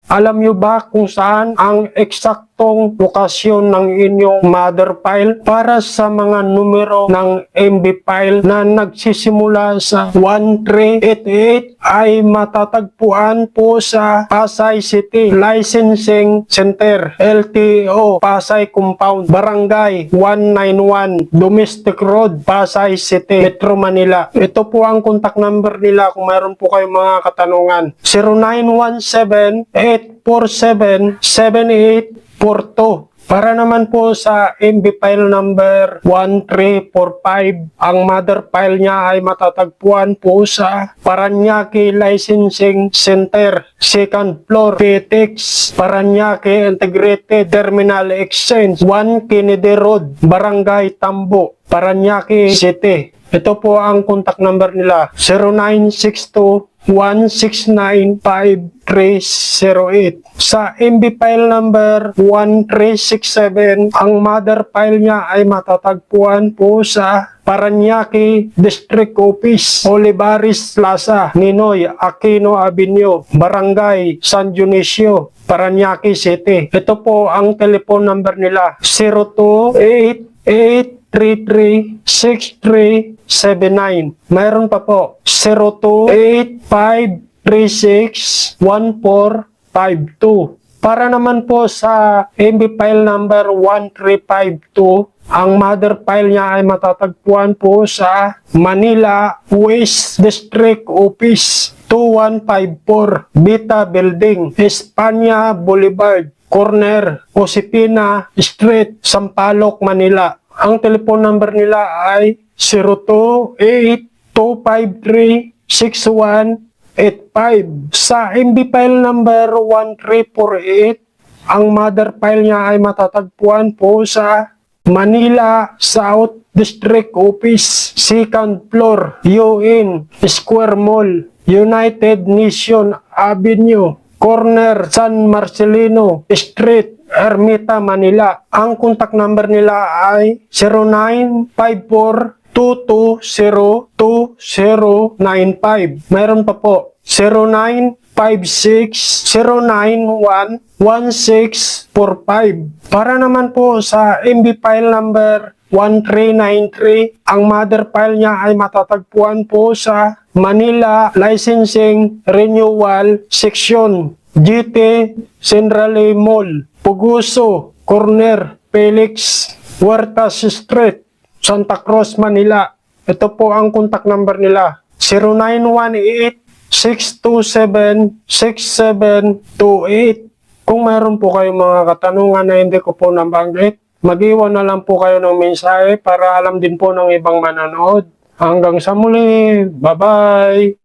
Alam nyo ba kung saan ang eksaktong lokasyon ng inyong mother file para sa mga numero ng MB file na nagsisimula sa 1388 ay matatagpuan po sa Pasay City Licensing Center, LTO, Pasay Compound, Barangay 191, Domestic Road, Pasay City, Metro Manila. Ito po ang contact number nila kung mayroon po kayong mga katanungan. 0917-847-7842. Para naman po sa MB file number 1345, ang mother file niya ay matatagpuan po sa Paranaque Licensing Center, 2nd floor, PTEX, Paranaque Integrated Terminal Exchange, 1 Kennedy Road, Barangay Tambo, Paranaque City. Ito po ang contact number nila, 0962-169-5308. Sa MB file number 1367, ang mother file niya ay matatagpuan po sa Paranaque District Office, Olivares Plaza, Ninoy Aquino Avenue, Barangay San Dionisio, Paranaque City. Ito po ang telephone number nila, 0288-336379. Mayroon pa po 0285361452. Para naman po sa MB file number 1352, ang mother file niya ay matatagpuan po sa Manila West District Office, 2154 Vita Building, Espanya Boulevard, corner Josefina Street, Sampaloc, Manila. Ang telephone number nila ay 0282536185. Sa MB file number 1348, ang mother file niya ay matatagpuan po sa Manila South District Office, 2nd floor, UN Square Mall, United Nation Avenue, corner San Marcelino Street, Ermita, Manila. Ang contact number nila ay 0954-220-2095. Mayroon pa po 0956-091-1645. Para naman po sa MB file number 1393, ang mother file niya ay matatagpuan po sa Manila Licensing Renewal Section, GT Centrale Mall, Puguso, corner Felix Huertas Street, Santa Cruz, Manila. Ito po ang contact number nila, 0918-627-6728. Kung mayroon po kayong mga katanungan na hindi ko po nabanggit, mag-iwan na lang po kayo ng mensahe para alam din po ng ibang manonood. Hanggang sa muli, bye-bye!